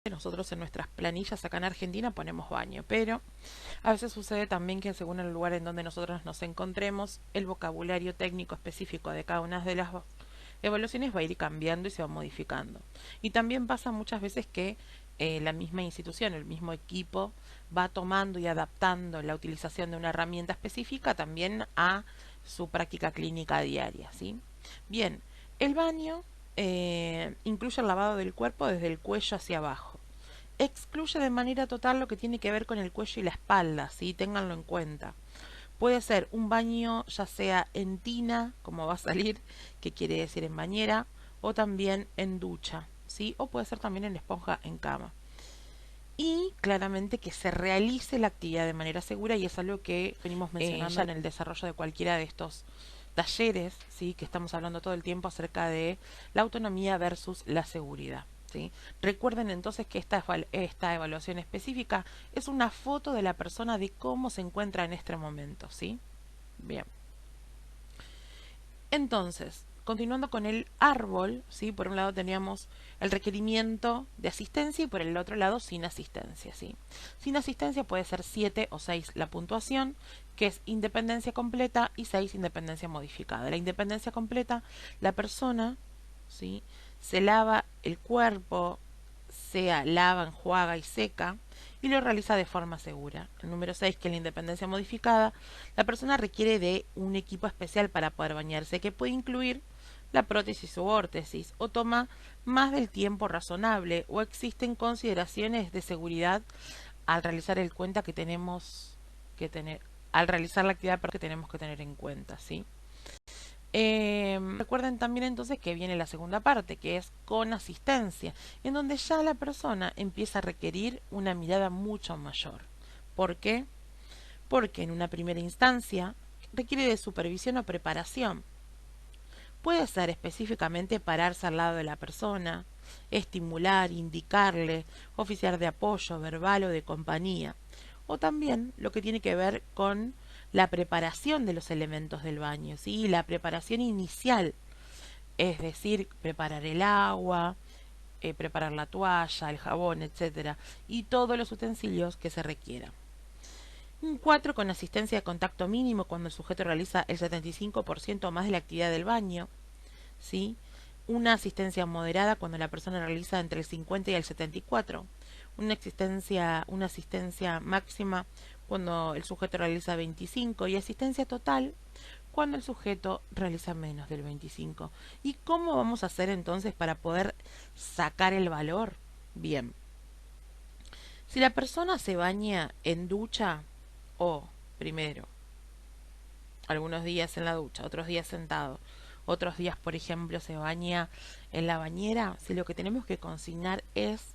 nosotros en nuestras planillas acá en Argentina ponemos baño, pero a veces sucede también que según el lugar en donde nosotros nos encontremos, el vocabulario técnico específico de cada una de las evaluaciones va a ir cambiando y se va modificando. Y también pasa muchas veces que la misma institución, el mismo equipo, va tomando y adaptando la utilización de una herramienta específica también a su práctica clínica diaria, ¿sí? Bien, el baño incluye el lavado del cuerpo desde el cuello hacia abajo. Excluye de manera total lo que tiene que ver con el cuello y la espalda, ¿sí? Ténganlo en cuenta. Puede ser un baño ya sea en tina, como va a salir, que quiere decir en bañera, o también en ducha, ¿sí? O puede ser también en esponja en cama. Y claramente que se realice la actividad de manera segura, y es algo que venimos mencionando ya en el desarrollo de cualquiera de estos talleres, ¿sí? Que estamos hablando todo el tiempo acerca de la autonomía versus la seguridad, ¿sí? Recuerden entonces que esta evaluación específica es una foto de la persona de cómo se encuentra en este momento, ¿sí? Bien. Entonces, continuando con el árbol, ¿sí? Por un lado teníamos el requerimiento de asistencia y por el otro lado sin asistencia, ¿sí? Sin asistencia puede ser 7 o 6 la puntuación, que es independencia completa, y 6 independencia modificada. La independencia completa, la persona, ¿sí? Se lava el cuerpo, sea lava, enjuaga y seca, y lo realiza de forma segura. El número 6, que es la independencia modificada, la persona requiere de un equipo especial para poder bañarse, que puede incluir la prótesis u órtesis, o toma más del tiempo razonable, o existen consideraciones de seguridad al realizar el cuenta que tenemos que tener, al realizar la actividad que tenemos que tener en cuenta, ¿sí? Recuerden también entonces que viene la segunda parte, que es con asistencia, en donde ya la persona empieza a requerir una mirada mucho mayor. ¿Por qué? Porque en una primera instancia requiere de supervisión o preparación. Puede ser específicamente pararse al lado de la persona, estimular, indicarle, oficiar de apoyo verbal o de compañía. O también lo que tiene que ver con la preparación de los elementos del baño, ¿sí? La preparación inicial, es decir, preparar el agua, preparar la toalla, el jabón, etcétera, y todos los utensilios que se requieran. Un 4 con asistencia de contacto mínimo cuando el sujeto realiza el 75% más de la actividad del baño, ¿sí? Una asistencia moderada cuando la persona realiza entre el 50 y el 74. Una asistencia máxima cuando el sujeto realiza 25, y asistencia total cuando el sujeto realiza menos del 25. ¿Y cómo vamos a hacer entonces para poder sacar el valor? Bien, si la persona se baña en ducha, o primero algunos días en la ducha, otros días sentado, otros días, por ejemplo, se baña en la bañera, si lo que tenemos que consignar es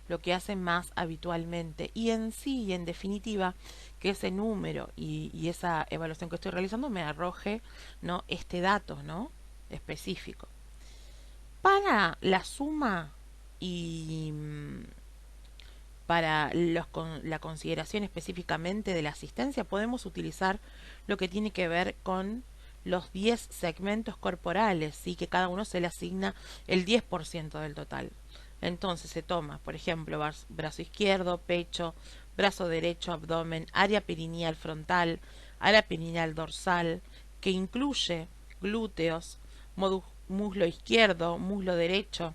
lo que hace más habitualmente, y en sí y en definitiva que ese número y esa evaluación que estoy realizando me arroje, ¿no?, este dato, ¿no?, específico. Para la suma y para la consideración específicamente de la asistencia, podemos utilizar lo que tiene que ver con los 10 segmentos corporales, ¿sí? Que cada uno se le asigna el 10% del total. Entonces se toma, por ejemplo, brazo izquierdo, pecho, brazo derecho, abdomen, área perineal frontal, área perineal dorsal, que incluye glúteos, muslo izquierdo, muslo derecho,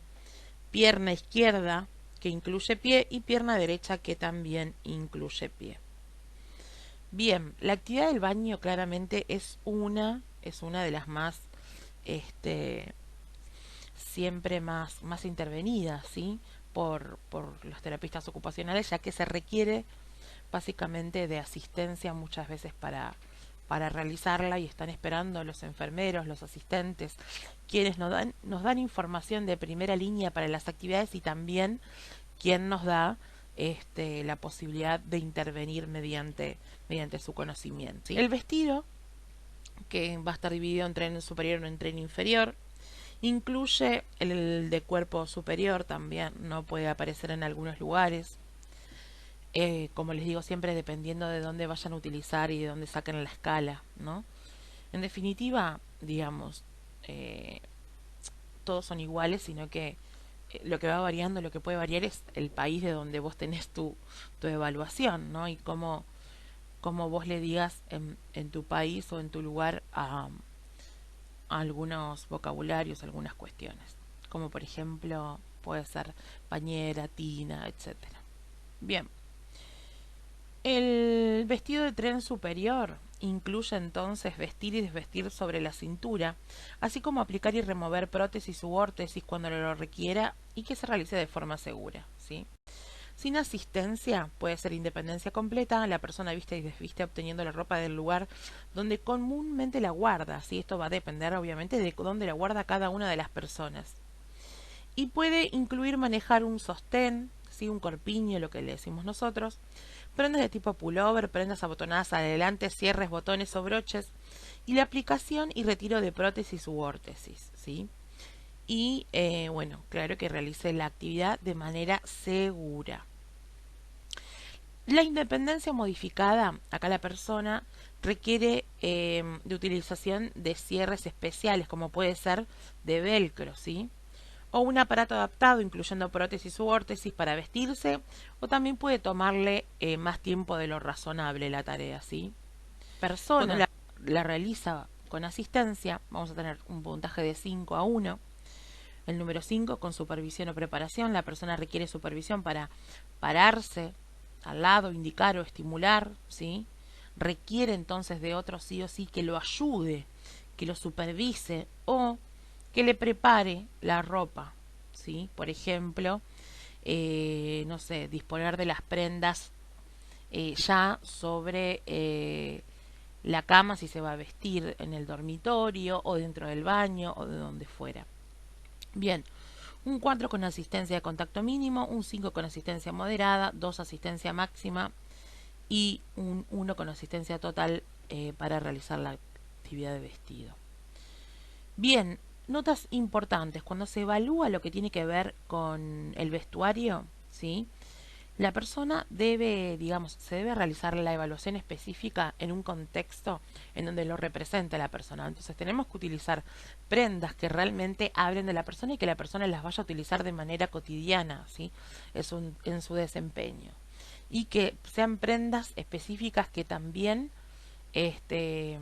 pierna izquierda, que incluye pie, y pierna derecha, que también incluye pie. Bien, la actividad del baño claramente es una de las más, siempre más intervenidas, ¿sí? Por los terapistas ocupacionales, ya que se requiere básicamente de asistencia muchas veces para realizarla, y están esperando los enfermeros, los asistentes, quienes nos dan información de primera línea para las actividades, y también quien nos da la posibilidad de intervenir mediante su conocimiento, ¿sí? El vestido, que va a estar dividido en tren superior y en tren inferior, incluye el de cuerpo superior, también no puede aparecer en algunos lugares. Como les digo siempre, dependiendo de dónde vayan a utilizar y de dónde saquen la escala, ¿no? En definitiva, digamos, todos son iguales, sino que lo que va variando, lo que puede variar es el país de donde vos tenés tu evaluación, ¿no? Y cómo vos le digas en tu país o en tu lugar a algunos vocabularios, algunas cuestiones. Como por ejemplo puede ser pañera, tina, etcétera. Bien, el vestido de tren superior incluye entonces vestir y desvestir sobre la cintura, así como aplicar y remover prótesis u órtesis cuando lo requiera y que se realice de forma segura, ¿sí? Sin asistencia puede ser independencia completa, la persona viste y desviste obteniendo la ropa del lugar donde comúnmente la guarda, ¿sí? Esto va a depender obviamente de dónde la guarda cada una de las personas. Y puede incluir manejar un sostén, ¿sí? Un corpiño, lo que le decimos nosotros, prendas de tipo pullover, prendas abotonadas adelante, cierres, botones o broches, y la aplicación y retiro de prótesis u órtesis, ¿sí? Y bueno, claro que realice la actividad de manera segura. La independencia modificada, acá la persona requiere de utilización de cierres especiales, como puede ser de velcro, ¿sí? O un aparato adaptado, incluyendo prótesis u órtesis para vestirse, o también puede tomarle más tiempo de lo razonable la tarea, ¿sí? Persona la realiza con asistencia, vamos a tener un puntaje de 5 a 1. El número 5, con supervisión o preparación, la persona requiere supervisión para pararse al lado, indicar o estimular, ¿sí? Requiere entonces de otro sí o sí que lo ayude, que lo supervise o que le prepare la ropa, ¿sí? Por ejemplo, no sé, disponer de las prendas ya sobre la cama si se va a vestir en el dormitorio o dentro del baño o de donde fuera. Bien, un 4 con asistencia de contacto mínimo, un 5 con asistencia moderada, 2 asistencia máxima y un 1 con asistencia total para realizar la actividad de vestido. Bien, notas importantes. Cuando se evalúa lo que tiene que ver con el vestuario, ¿sí? La persona debe, digamos, se debe realizar la evaluación específica en un contexto en donde lo represente la persona. Entonces tenemos que utilizar prendas que realmente hablen de la persona y que la persona las vaya a utilizar de manera cotidiana, ¿sí? En su desempeño. Y que sean prendas específicas que también este,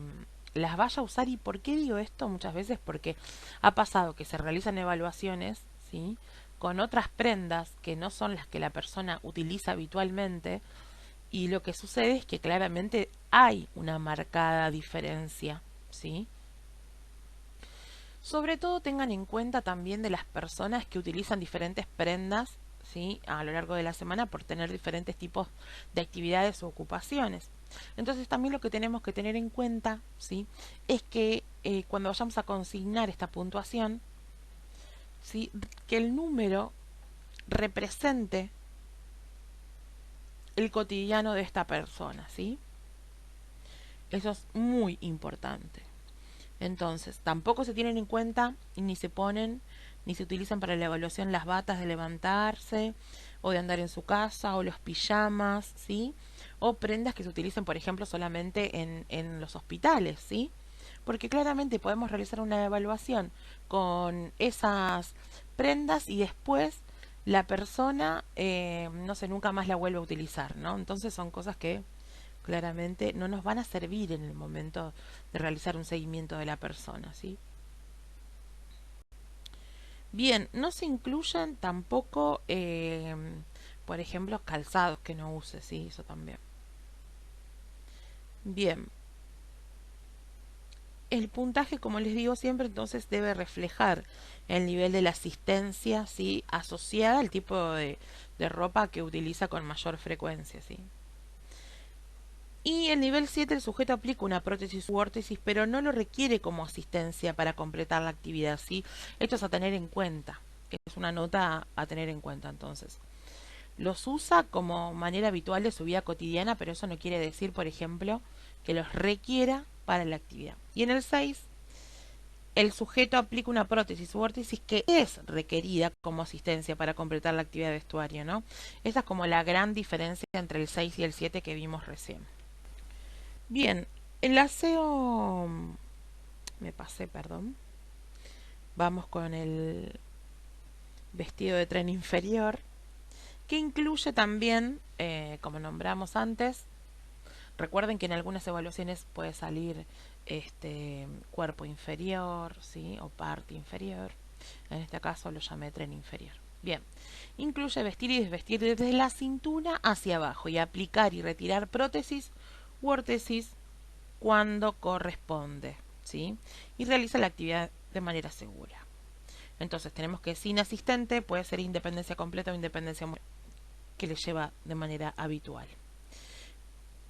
las vaya a usar. ¿Y por qué digo esto? Muchas veces porque ha pasado que se realizan evaluaciones, ¿sí? Con otras prendas que no son las que la persona utiliza habitualmente y lo que sucede es que claramente hay una marcada diferencia, ¿sí? Sobre todo tengan en cuenta también de las personas que utilizan diferentes prendas, ¿sí? A lo largo de la semana por tener diferentes tipos de actividades o ocupaciones. Entonces también lo que tenemos que tener en cuenta, ¿sí? Es que cuando vayamos a consignar esta puntuación, ¿sí? Que el número represente el cotidiano de esta persona, ¿sí? Eso es muy importante. Entonces, tampoco se tienen en cuenta y ni se ponen ni se utilizan para la evaluación las batas de levantarse o de andar en su casa o los pijamas, ¿sí? O prendas que se utilicen, por ejemplo, solamente en los hospitales, ¿sí? Porque claramente podemos realizar una evaluación con esas prendas y después la persona, no sé, nunca más la vuelve a utilizar, ¿no? Entonces son cosas que claramente no nos van a servir en el momento de realizar un seguimiento de la persona, ¿sí? Bien, no se incluyen tampoco, por ejemplo, calzados que no use, ¿sí? Eso también. Bien, el puntaje, como les digo siempre, entonces debe reflejar el nivel de la asistencia, ¿sí? Asociada al tipo de ropa que utiliza con mayor frecuencia, ¿sí? Y el nivel 7 el sujeto aplica una prótesis u órtesis, pero no lo requiere como asistencia para completar la actividad, ¿sí? Esto es a tener en cuenta. Es una nota a tener en cuenta, entonces. Los usa como manera habitual de su vida cotidiana, pero eso no quiere decir, por ejemplo, que los requiera para la actividad. Y en el 6 el sujeto aplica una prótesis u órtesis que es requerida como asistencia para completar la actividad de vestuario, ¿no? Esa es como la gran diferencia entre el 6 y el 7 que vimos recién. Bien, el aseo... Me pasé, perdón. Vamos con vestido de tren inferior, que incluye también, como nombramos antes, recuerden que en algunas evaluaciones puede salir cuerpo inferior, ¿sí? O parte inferior. En este caso lo llamé tren inferior. Bien, incluye vestir y desvestir desde la cintura hacia abajo y aplicar y retirar prótesis u órtesis cuando corresponde, ¿sí? Y realiza la actividad de manera segura. Entonces tenemos que sin asistente puede ser independencia completa o independencia que le lleva de manera habitual.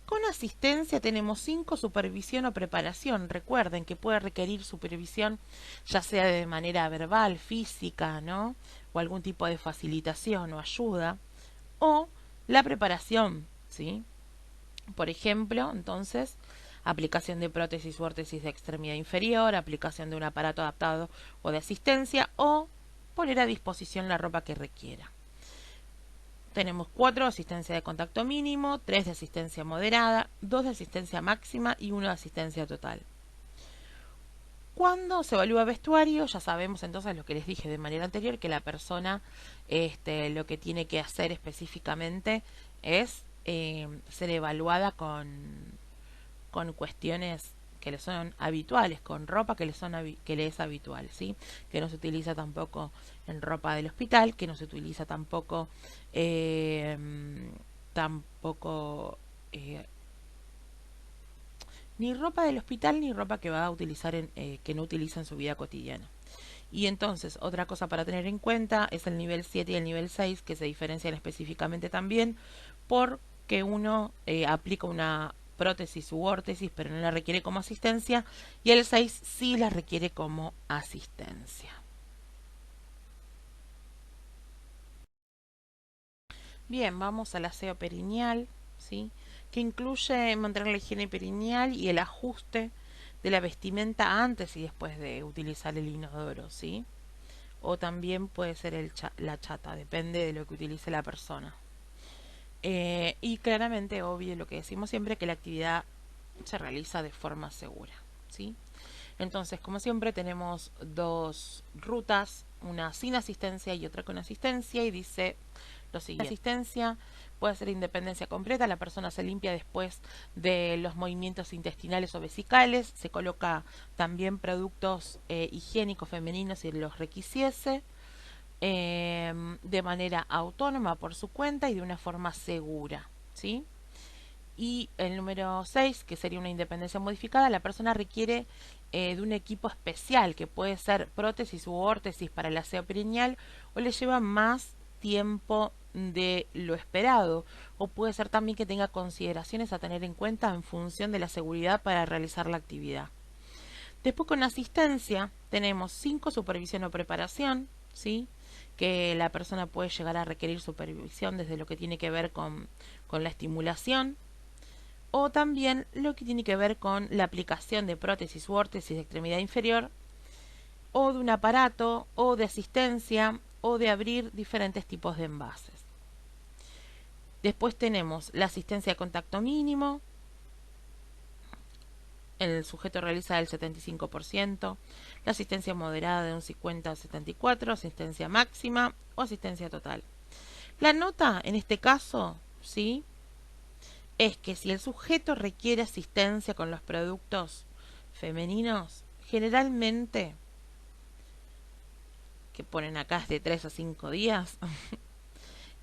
Con asistencia tenemos 5, supervisión o preparación. Recuerden que puede requerir supervisión ya sea de manera verbal, física, ¿no? O algún tipo de facilitación o ayuda. O la preparación, ¿sí? Por ejemplo, entonces, aplicación de prótesis u órtesis de extremidad inferior, aplicación de un aparato adaptado o de asistencia, o poner a disposición la ropa que requiera. Tenemos 4 de asistencia de contacto mínimo, 3 de asistencia moderada, 2 de asistencia máxima y 1 de asistencia total. Cuando se evalúa vestuario, ya sabemos entonces lo que les dije de manera anterior, que la persona lo que tiene que hacer específicamente es ser evaluada con cuestiones que le son habituales, con ropa que le es habitual, ¿sí? Que no se utiliza tampoco en ropa del hospital, que no se utiliza tampoco eh, tampoco ni ropa del hospital ni ropa que va a utilizar que no utiliza en su vida cotidiana. Y entonces, otra cosa para tener en cuenta es el nivel 7 y el nivel 6, que se diferencian específicamente también porque uno aplica una prótesis u órtesis, pero no la requiere como asistencia, y el 6 sí la requiere como asistencia. Bien, vamos al aseo perineal, ¿sí? Que incluye mantener la higiene perineal y el ajuste de la vestimenta antes y después de utilizar el inodoro, ¿sí? O también puede ser la chata, depende de lo que utilice la persona. Y claramente, obvio, lo que decimos siempre, que la actividad se realiza de forma segura, ¿sí? Entonces, como siempre, tenemos dos rutas, una sin asistencia y otra con asistencia, y dice lo siguiente. Asistencia puede ser independencia completa, la persona se limpia después de los movimientos intestinales o vesicales, se coloca también productos higiénicos femeninos si los requisiese, de manera autónoma por su cuenta y de una forma segura, ¿sí? Y el número 6, que sería una independencia modificada, la persona requiere de un equipo especial, que puede ser prótesis u órtesis para el aseo perineal, o le lleva más tiempo de lo esperado, o puede ser también que tenga consideraciones a tener en cuenta en función de la seguridad para realizar la actividad. Después, con asistencia tenemos 5, supervisión o preparación, ¿sí? Que la persona puede llegar a requerir supervisión desde lo que tiene que ver con la estimulación, o también lo que tiene que ver con la aplicación de prótesis u órtesis de extremidad inferior, o de un aparato, o de asistencia, o de abrir diferentes tipos de envases. Después tenemos la asistencia de contacto mínimo, el sujeto realiza el 75%, la asistencia moderada de un 50 a 74%, asistencia máxima o asistencia total. La nota en este caso, ¿sí?, es que si el sujeto requiere asistencia con los productos femeninos, generalmente, que ponen acá es de 3 a 5 días,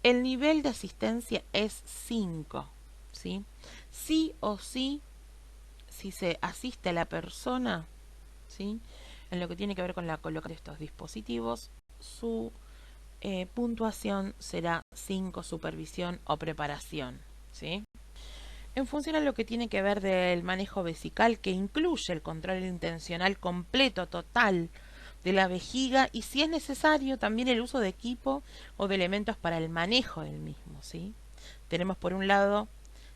el nivel de asistencia es 5, ¿sí? Sí o sí, si se asiste a la persona, ¿sí?, en lo que tiene que ver con la colocación de estos dispositivos, su puntuación será 5, supervisión o preparación, ¿sí? En función a lo que tiene que ver del manejo vesical, que incluye el control intencional completo, total, de la vejiga, y si es necesario también el uso de equipo o de elementos para el manejo del mismo, ¿sí? Tenemos por un lado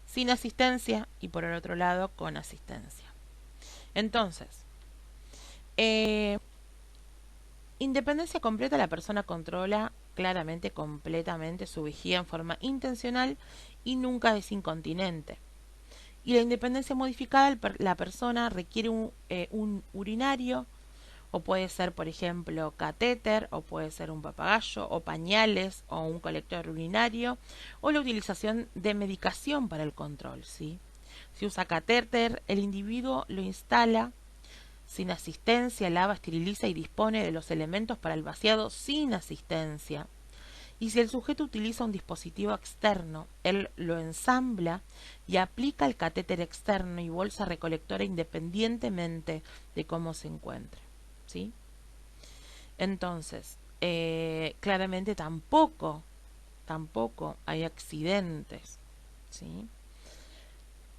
sin asistencia y por el otro lado con asistencia. Entonces, independencia completa, la persona controla claramente, completamente su vejiga en forma intencional y nunca es incontinente. Y la independencia modificada, la persona requiere un urinario O puede ser, por ejemplo, catéter, o puede ser un papagayo, o pañales, o un colector urinario, o la utilización de medicación para el control, ¿sí? Si usa catéter, el individuo lo instala sin asistencia, lava, esteriliza y dispone de los elementos para el vaciado sin asistencia. Y si el sujeto utiliza un dispositivo externo, él lo ensambla y aplica el catéter externo y bolsa recolectora independientemente de cómo se encuentre, ¿sí? Entonces, claramente tampoco hay accidentes, ¿sí?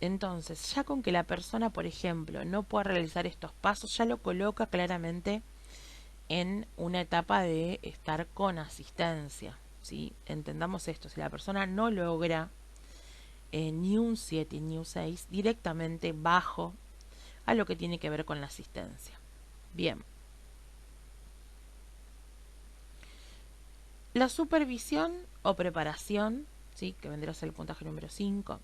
Entonces, ya con que la persona, por ejemplo, no pueda realizar estos pasos, ya lo coloca claramente en una etapa de estar con asistencia, ¿sí? Entendamos esto, si la persona no logra ni un 7 ni un 6, directamente bajo a lo que tiene que ver con la asistencia. Bien. La supervisión o preparación, ¿sí? Que vendrá a ser el puntaje número 5.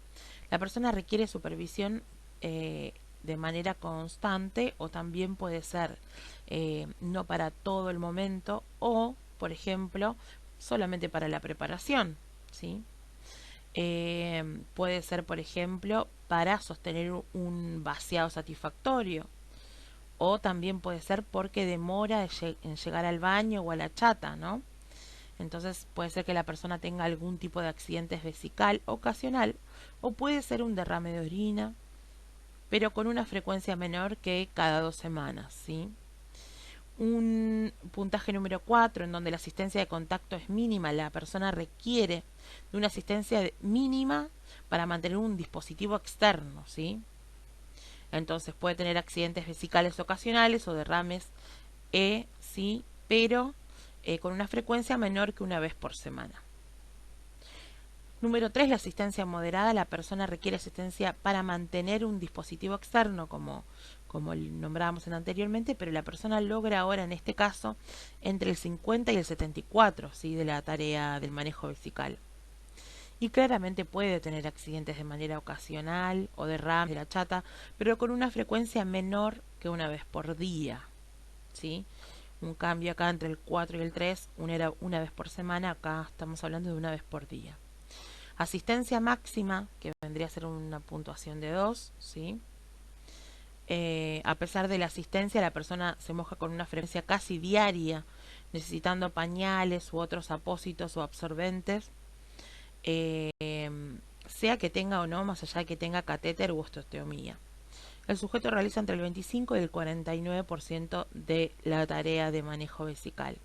La persona requiere supervisión de manera constante o también puede ser no para todo el momento o, por ejemplo, solamente para la preparación, ¿sí? Puede ser, por ejemplo, para sostener un vaciado satisfactorio o también puede ser porque demora en llegar al baño o a la chata, ¿no? Entonces puede ser que la persona tenga algún tipo de accidente vesical ocasional o puede ser un derrame de orina, pero con una frecuencia menor que cada 2 semanas, ¿sí? Un puntaje número 4 en donde la asistencia de contacto es mínima, la persona requiere de una asistencia mínima para mantener un dispositivo externo, ¿sí? Entonces puede tener accidentes vesicales ocasionales o derrames, sí, pero con una frecuencia menor que una vez por semana. Número 3, la asistencia moderada. La persona requiere asistencia para mantener un dispositivo externo, como nombrábamos anteriormente, pero la persona logra ahora, en este caso, entre el 50 y el 74, ¿sí? De la tarea del manejo vesical. Y claramente puede tener accidentes de manera ocasional o derrames de la chata, pero con una frecuencia menor que una vez por día, ¿sí? Un cambio acá entre el 4 y el 3, una vez por semana, acá estamos hablando de una vez por día. Asistencia máxima, que vendría a ser una puntuación de 2, ¿sí? A pesar de la asistencia, la persona se moja con una frecuencia casi diaria, necesitando pañales u otros apósitos o absorbentes, sea que tenga o no, más allá de que tenga catéter u osteotomía. El sujeto realiza entre el 25 y el 49% de la tarea de manejo vesical.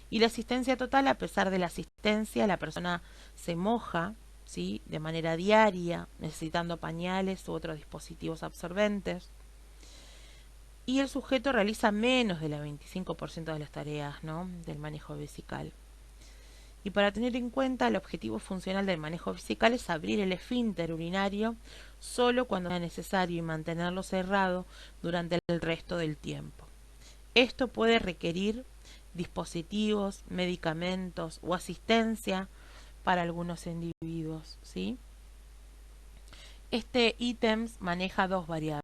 Y la asistencia total, a pesar de la asistencia, la persona se moja, ¿sí? De manera diaria, necesitando pañales u otros dispositivos absorbentes. Y el sujeto realiza menos del 25% de las tareas, ¿no? Del manejo vesical. Y para tener en cuenta, el objetivo funcional del manejo vesical es abrir el esfínter urinario solo cuando sea necesario y mantenerlo cerrado durante el resto del tiempo. Esto puede requerir dispositivos, medicamentos o asistencia para algunos individuos, ¿sí? Este ítem maneja dos variables.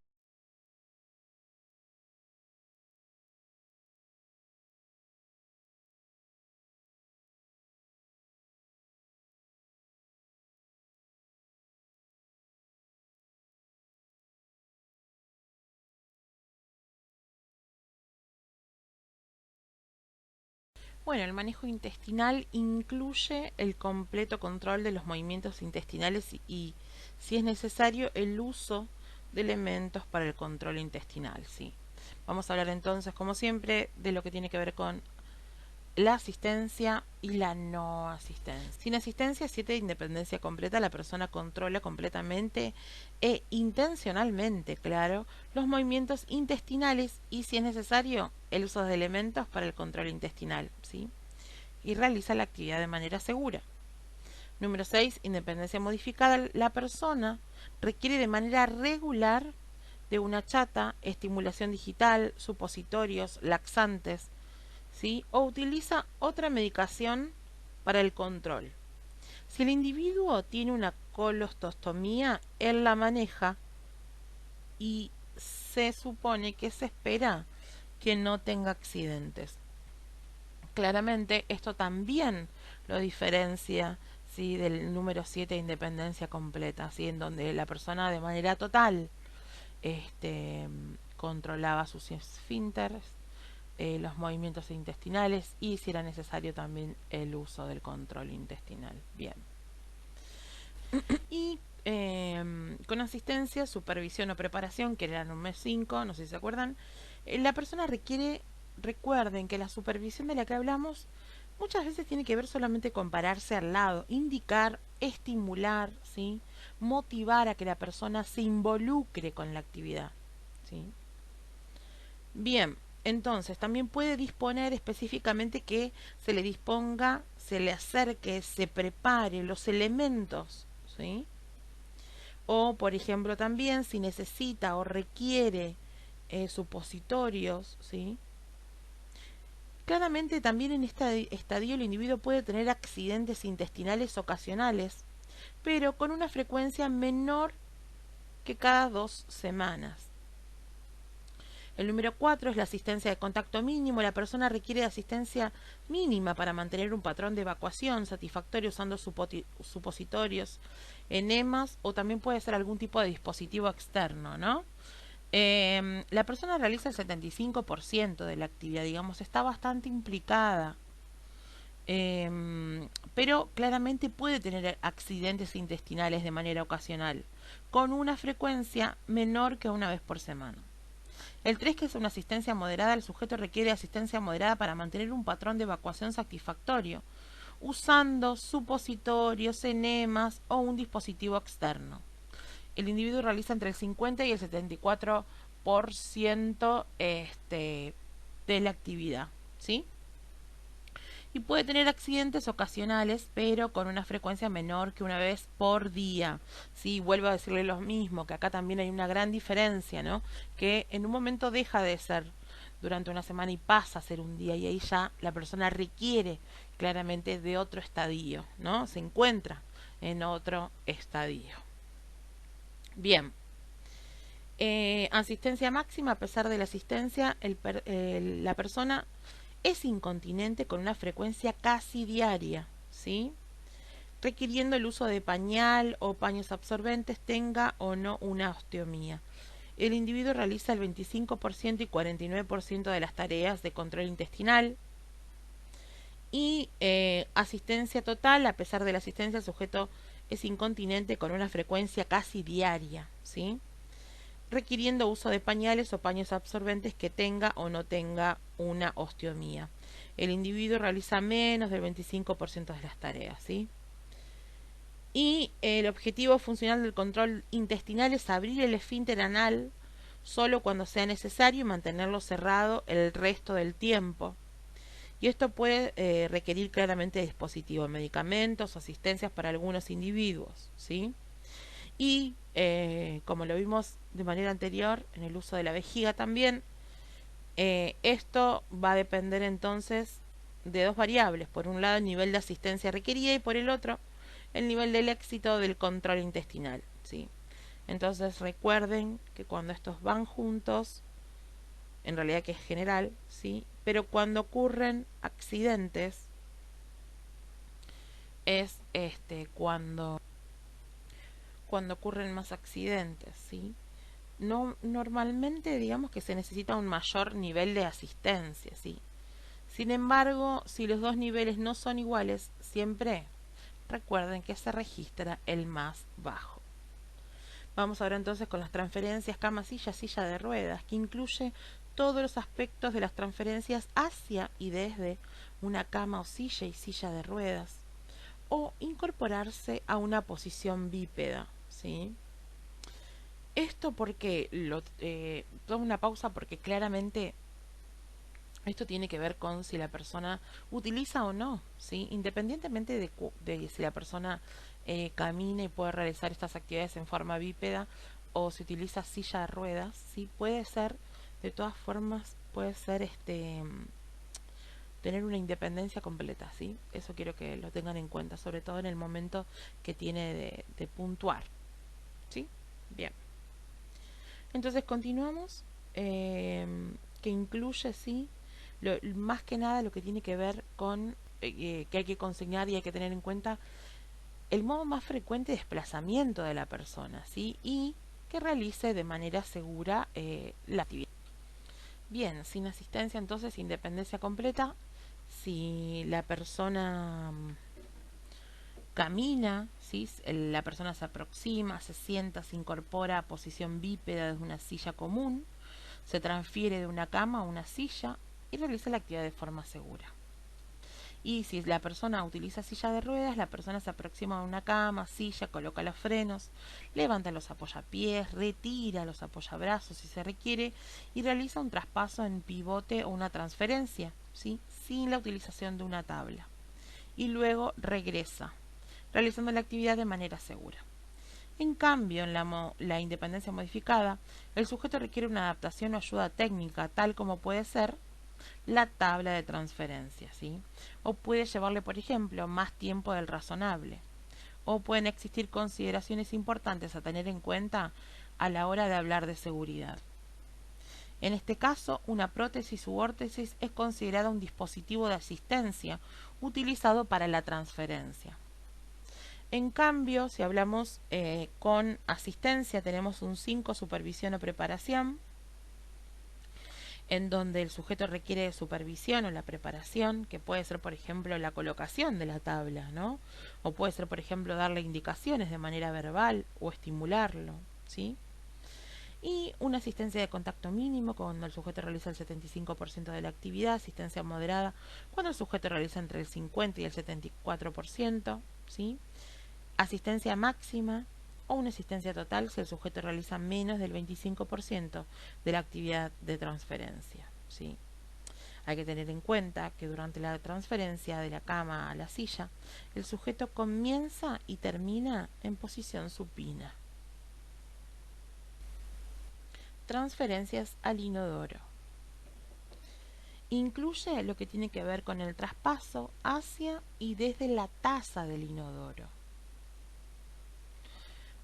Bueno, el manejo intestinal incluye el completo control de los movimientos intestinales y, si es necesario, el uso de elementos para el control intestinal, ¿sí? Vamos a hablar entonces, como siempre, de lo que tiene que ver con la asistencia y la no asistencia. Sin asistencia, 7 de independencia completa, la persona controla completamente e intencionalmente, claro, los movimientos intestinales y, si es necesario, el uso de elementos para el control intestinal, ¿sí? Y realiza la actividad de manera segura. Número 6, independencia modificada. La persona requiere de manera regular de una chata, estimulación digital, supositorios, laxantes, ¿sí? O utiliza otra medicación para el control. Si el individuo tiene una colostostomía, él la maneja y se supone que se espera que no tenga accidentes. Claramente esto también lo diferencia, ¿sí?, del número 7, independencia completa, ¿sí?, en donde la persona de manera total controlaba sus esfínteres, los movimientos intestinales y si era necesario también el uso del control intestinal. Bien. Y con asistencia, supervisión o preparación, que era en un mes 5, no sé si se acuerdan, la persona requiere, recuerden que la supervisión de la que hablamos muchas veces tiene que ver solamente con pararse al lado, indicar, estimular, ¿sí?, motivar a que la persona se involucre con la actividad, ¿sí? Bien, entonces también puede disponer específicamente que se le disponga, se le acerque, se prepare los elementos, ¿sí? O, por ejemplo, también si necesita o requiere supositorios, ¿sí? Claramente también en este estadio el individuo puede tener accidentes intestinales ocasionales, pero con una frecuencia menor que cada 2 semanas. El número 4 es la asistencia de contacto mínimo. La persona requiere de asistencia mínima para mantener un patrón de evacuación satisfactorio usando supositorios, enemas o también puede ser algún tipo de dispositivo externo, ¿no? La persona realiza el 75% de la actividad, digamos, está bastante implicada. Pero claramente puede tener accidentes intestinales de manera ocasional, con una frecuencia menor que una vez por semana. El 3, que es una asistencia moderada, el sujeto requiere asistencia moderada para mantener un patrón de evacuación satisfactorio, usando supositorios, enemas o un dispositivo externo. El individuo realiza entre el 50 y el 74% de la actividad, ¿sí? Y puede tener accidentes ocasionales, pero con una frecuencia menor que una vez por día. Sí, vuelvo a decirle lo mismo, que acá también hay una gran diferencia, ¿no? Que en un momento deja de ser durante una semana y pasa a ser un día, y ahí ya la persona requiere claramente de otro estadio, ¿no? Se encuentra en otro estadio. Bien. Asistencia máxima. A pesar de la asistencia, la persona es incontinente con una frecuencia casi diaria, ¿sí?, requiriendo el uso de pañal o paños absorbentes, tenga o no una osteomía. El individuo realiza el 25% y 49% de las tareas de control intestinal. Y asistencia total. A pesar de la asistencia, el sujeto es incontinente con una frecuencia casi diaria, ¿sí?, requiriendo uso de pañales o paños absorbentes que tenga o no tenga una osteomía. El individuo realiza menos del 25% de las tareas, ¿sí? Y el objetivo funcional del control intestinal es abrir el esfínter anal solo cuando sea necesario y mantenerlo cerrado el resto del tiempo. Y esto puede requerir claramente dispositivos, medicamentos, asistencias para algunos individuos, ¿sí? Y como lo vimos de manera anterior en el uso de la vejiga también, esto va a depender entonces de dos variables: por un lado el nivel de asistencia requerida y por el otro el nivel del éxito del control intestinal, ¿sí? Entonces recuerden que cuando estos van juntos, en realidad que es general, ¿sí?, pero cuando ocurren accidentes es cuando ocurren más accidentes, ¿sí? No, normalmente digamos que se necesita un mayor nivel de asistencia, ¿sí? Sin embargo, si los dos niveles no son iguales, siempre recuerden que se registra el más bajo. Vamos ahora entonces con las transferencias cama-silla, silla de ruedas, que incluye todos los aspectos de las transferencias hacia y desde una cama o silla y silla de ruedas, o incorporarse a una posición bípeda, ¿sí? Esto porque tomo una pausa porque claramente esto tiene que ver con si la persona utiliza o no, ¿sí? Independientemente de si la persona camina y puede realizar estas actividades en forma bípeda o si utiliza silla de ruedas, ¿sí? Puede ser, de todas formas, puede ser tener una independencia completa, ¿sí? Eso quiero que lo tengan en cuenta, sobre todo en el momento que tiene de puntuar, ¿sí? Bien. Entonces continuamos. ¿Qué que incluye, sí, más que nada lo que tiene que ver con que hay que consignar y hay que tener en cuenta el modo más frecuente de desplazamiento de la persona, ¿sí? Y que realice de manera segura la actividad. Bien, sin asistencia entonces independencia completa. Si la persona camina, ¿sí? La persona se aproxima, se sienta, se incorpora a posición bípeda desde una silla común, se transfiere de una cama a una silla y realiza la actividad de forma segura. Y si la persona utiliza silla de ruedas, la persona se aproxima a una cama, silla, coloca los frenos, levanta los apoyapiés, retira los apoyabrazos si se requiere y realiza un traspaso en pivote o una transferencia, ¿sí? Sin la utilización de una tabla. Y luego regresa, realizando la actividad de manera segura. En cambio, en la independencia modificada, el sujeto requiere una adaptación o ayuda técnica, tal como puede ser la tabla de transferencia, ¿sí? O puede llevarle, por ejemplo, más tiempo del razonable. O pueden existir consideraciones importantes a tener en cuenta a la hora de hablar de seguridad. En este caso, una prótesis u órtesis es considerada un dispositivo de asistencia utilizado para la transferencia. En cambio, si hablamos con asistencia, tenemos un 5, supervisión o preparación, en donde el sujeto requiere de supervisión o la preparación, que puede ser, por ejemplo, la colocación de la tabla, ¿no? O puede ser, por ejemplo, darle indicaciones de manera verbal o estimularlo, ¿sí? Y una asistencia de contacto mínimo cuando el sujeto realiza el 75% de la actividad, asistencia moderada cuando el sujeto realiza entre el 50 y el 74%, ¿sí? Asistencia máxima o una asistencia total si el sujeto realiza menos del 25% de la actividad de transferencia, ¿sí? Hay que tener en cuenta que durante la transferencia de la cama a la silla, el sujeto comienza y termina en posición supina. Transferencias al inodoro. Incluye lo que tiene que ver con el traspaso hacia y desde la taza del inodoro.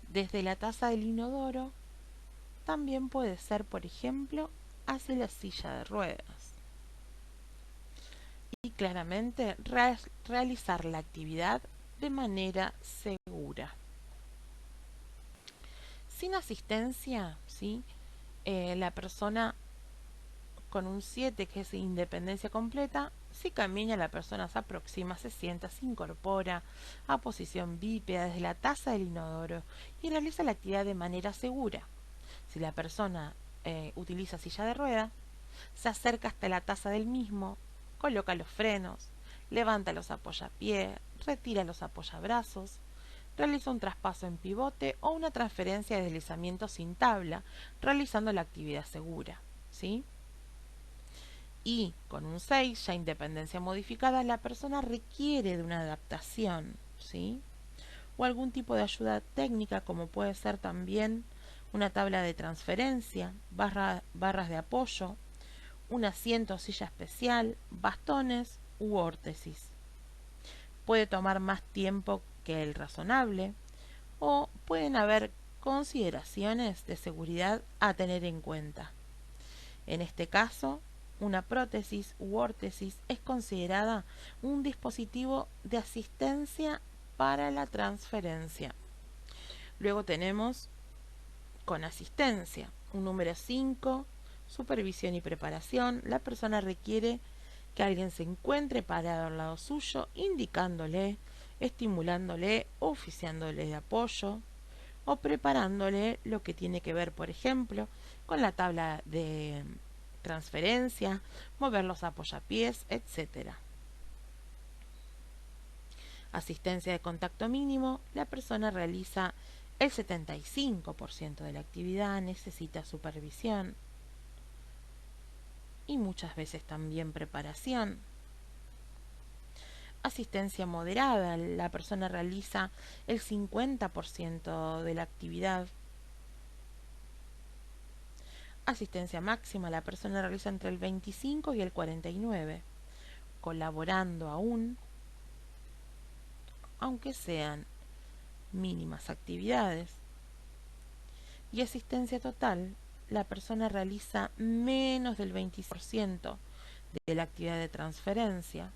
Desde la taza del inodoro también puede ser, por ejemplo, hacia la silla de ruedas. Y claramente realizar la actividad de manera segura. Sin asistencia, ¿sí? La persona con un 7, que es independencia completa, si camina, la persona se aproxima, se sienta, se incorpora a posición bípeda desde la taza del inodoro y realiza la actividad de manera segura. Si la persona utiliza silla de rueda, se acerca hasta la taza del mismo, coloca los frenos, levanta los apoyapiés, retira los apoyabrazos, realiza un traspaso en pivote o una transferencia de deslizamiento sin tabla, realizando la actividad segura, ¿sí? Y con un 6, ya independencia modificada, la persona requiere de una adaptación, ¿sí? O algún tipo de ayuda técnica, como puede ser también una tabla de transferencia, barras de apoyo, un asiento o silla especial, bastones u órtesis. Puede tomar más tiempo que el razonable o pueden haber consideraciones de seguridad a tener en cuenta. En este caso, una prótesis u órtesis es considerada un dispositivo de asistencia para la transferencia. Luego tenemos con asistencia un número 5, supervisión y preparación. La persona requiere que alguien se encuentre parado al lado suyo, indicándole, estimulándole, oficiándole de apoyo o preparándole lo que tiene que ver, por ejemplo, con la tabla de transferencia, mover los apoyapiés, etc. Asistencia de contacto mínimo, la persona realiza el 75% de la actividad, necesita supervisión y muchas veces también preparación. Asistencia moderada, la persona realiza el 50% de la actividad. Asistencia máxima, la persona realiza entre el 25 y el 49%, colaborando aún, aunque sean mínimas actividades. Y asistencia total, la persona realiza menos del 20% de la actividad de transferencia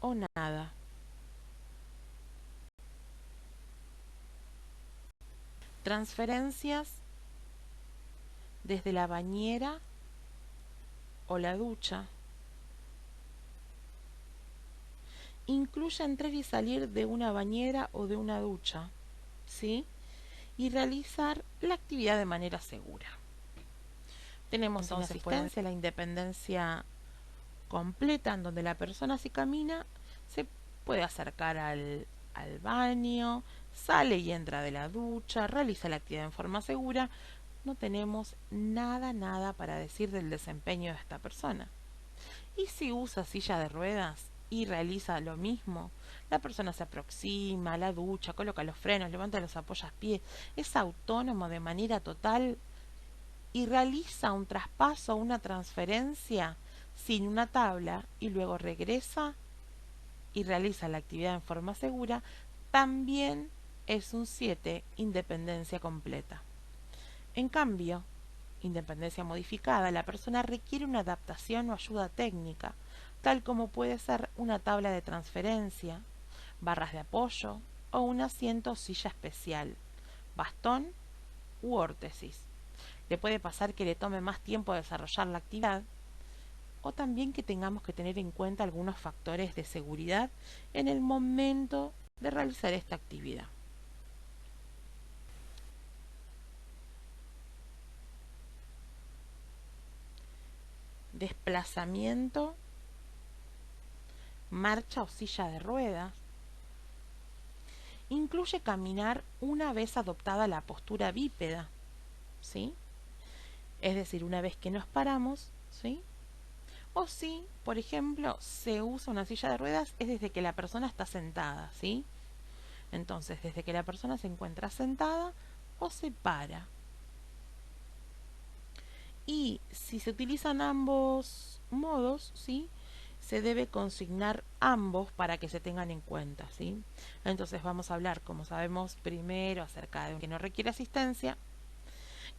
o nada. Transferencias desde la bañera o la ducha. Incluye entrar y salir de una bañera o de una ducha, ¿sí? Y realizar la actividad de manera segura. Tenemos entonces sin asistencia la independencia completa, en donde la persona, si camina, se puede acercar al baño, sale y entra de la ducha, realiza la actividad en forma segura. No tenemos nada para decir del desempeño de esta persona. Y si usa silla de ruedas y realiza lo mismo, la persona se aproxima a la ducha, coloca los frenos, levanta los apoyapiés, es autónomo de manera total y realiza un traspaso, una transferencia sin una tabla y luego regresa y realiza la actividad en forma segura, también es un 7, independencia completa. En cambio, independencia modificada, la persona requiere una adaptación o ayuda técnica, tal como puede ser una tabla de transferencia, barras de apoyo o un asiento o silla especial, bastón u órtesis. Le puede pasar que le tome más tiempo desarrollar la actividad o también que tengamos que tener en cuenta algunos factores de seguridad en el momento de realizar esta actividad. Desplazamiento, marcha o silla de ruedas. Incluye caminar una vez adoptada la postura bípeda, ¿sí? Es decir, una vez que nos paramos, ¿sí? O si, por ejemplo, se usa una silla de ruedas, es desde que la persona está sentada, ¿sí? Entonces, desde que la persona se encuentra sentada o se para. Y si se utilizan ambos modos, ¿sí? Se debe consignar ambos para que se tengan en cuenta, ¿sí? Entonces vamos a hablar, como sabemos, primero acerca de un que no requiere asistencia,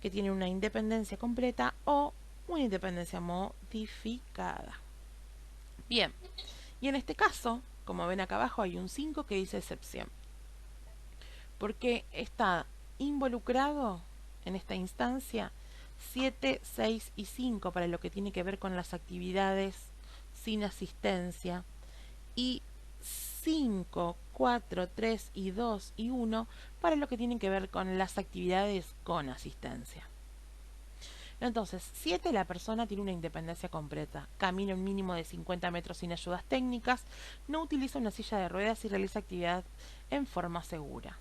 que tiene una independencia completa o una independencia modificada. Bien, y en este caso, como ven acá abajo, hay un 5 que dice excepción, porque está involucrado en esta instancia 7, 6 y 5 para lo que tiene que ver con las actividades sin asistencia y 5, 4, 3 y 2 y 1 para lo que tiene que ver con las actividades con asistencia. Entonces, 7, la persona tiene una independencia completa, camina un mínimo de 50 metros sin ayudas técnicas, no utiliza una silla de ruedas y realiza actividad en forma segura.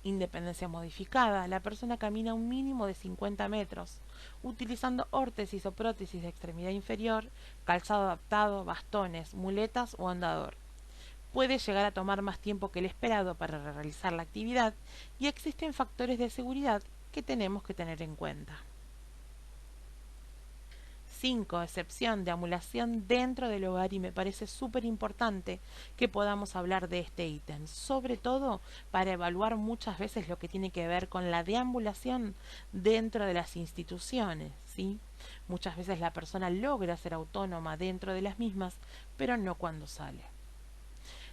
Independencia modificada, la persona camina un mínimo de 50 metros, utilizando órtesis o prótesis de extremidad inferior, calzado adaptado, bastones, muletas o andador. Puede llegar a tomar más tiempo que el esperado para realizar la actividad y existen factores de seguridad que tenemos que tener en cuenta. 5. Excepción de ambulación dentro del hogar, y me parece súper importante que podamos hablar de este ítem, sobre todo para evaluar muchas veces lo que tiene que ver con la deambulación dentro de las instituciones, ¿sí? Muchas veces la persona logra ser autónoma dentro de las mismas, pero no cuando sale.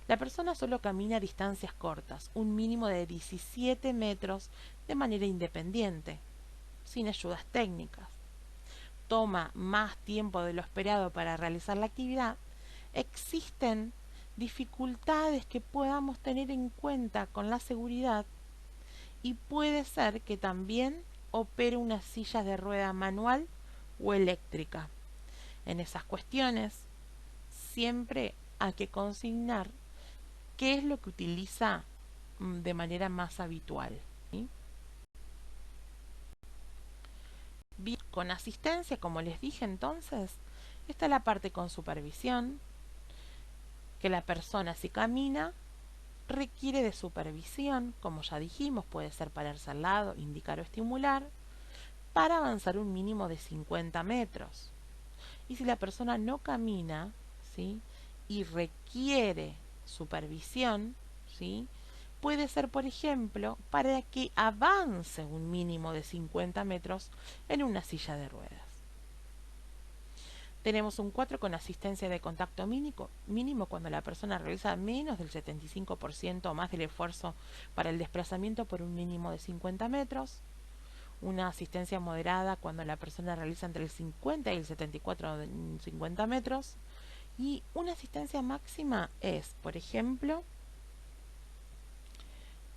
La persona solo camina a distancias cortas, un mínimo de 17 metros de manera independiente, sin ayudas técnicas. Toma más tiempo de lo esperado para realizar la actividad, existen dificultades que podamos tener en cuenta con la seguridad y puede ser que también opere una silla de rueda manual o eléctrica. En esas cuestiones siempre hay que consignar qué es lo que utiliza de manera más habitual, ¿sí? Bien, con asistencia, como les dije entonces, está la parte con supervisión, que la persona si camina requiere de supervisión, como ya dijimos, puede ser pararse al lado, indicar o estimular, para avanzar un mínimo de 50 metros. Y si la persona no camina, ¿sí? Y requiere supervisión, ¿sí? puede ser, por ejemplo, para que avance un mínimo de 50 metros en una silla de ruedas. Tenemos un 4 con asistencia de contacto mínimo cuando la persona realiza menos del 75% o más del esfuerzo para el desplazamiento por un mínimo de 50 metros. Una asistencia moderada cuando la persona realiza entre el 50 y el 74 de 50 metros. Y una asistencia máxima es, por ejemplo,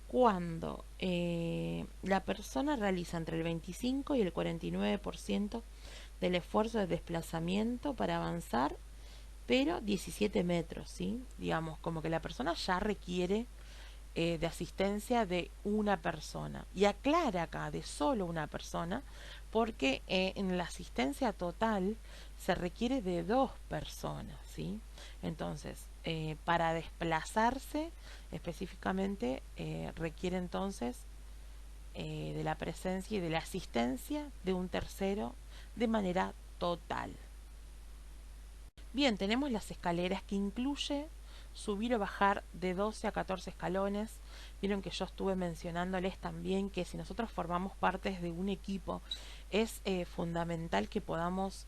cuando la persona realiza entre el 25 y el 49% del esfuerzo de desplazamiento para avanzar, pero 17 metros, ¿sí? Digamos, como que la persona ya requiere de asistencia de una persona. Y aclara acá, de solo una persona, porque en la asistencia total se requiere de dos personas, ¿sí? Entonces, para desplazarse específicamente requiere entonces de la presencia y de la asistencia de un tercero de manera total. Bien, tenemos las escaleras que incluye subir o bajar de 12 a 14 escalones. Vieron que yo estuve mencionándoles también que si nosotros formamos partes de un equipo es fundamental que podamos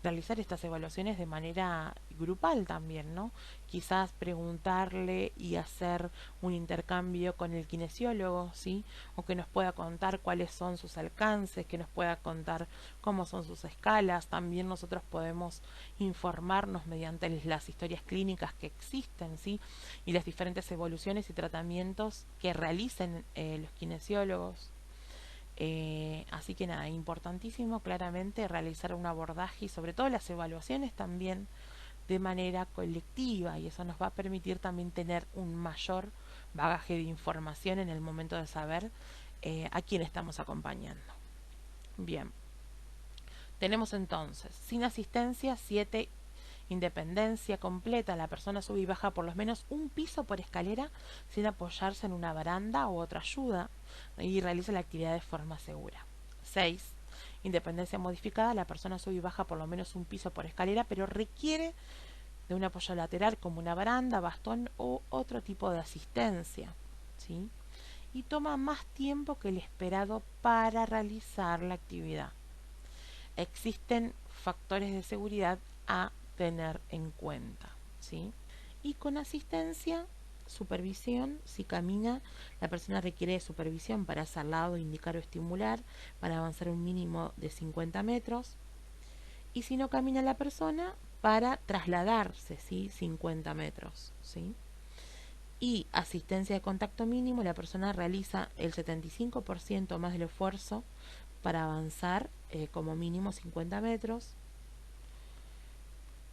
realizar estas evaluaciones de manera grupal también, ¿no? Quizás preguntarle y hacer un intercambio con el kinesiólogo, ¿sí? O que nos pueda contar cuáles son sus alcances, que nos pueda contar cómo son sus escalas. También nosotros podemos informarnos mediante las historias clínicas que existen, ¿sí? Y las diferentes evoluciones y tratamientos que realicen los kinesiólogos. Así que nada, importantísimo claramente realizar un abordaje y sobre todo las evaluaciones también de manera colectiva, y eso nos va a permitir también tener un mayor bagaje de información en el momento de saber a quién estamos acompañando. Bien, tenemos entonces sin asistencia 7, independencia completa, la persona sube y baja por lo menos un piso por escalera sin apoyarse en una baranda u otra ayuda y realiza la actividad de forma segura. 6. Independencia modificada, la persona sube y baja por lo menos un piso por escalera, pero requiere de un apoyo lateral como una baranda, bastón o otro tipo de asistencia, ¿sí? Y toma más tiempo que el esperado para realizar la actividad. Existen factores de seguridad a tener en cuenta, ¿sí? Y con asistencia, supervisión, si camina, la persona requiere de supervisión para hacer lado, indicar o estimular, para avanzar un mínimo de 50 metros. Y si no camina la persona, para trasladarse, ¿sí? 50 metros, ¿sí? Y asistencia de contacto mínimo, la persona realiza el 75% más del esfuerzo para avanzar como mínimo 50 metros.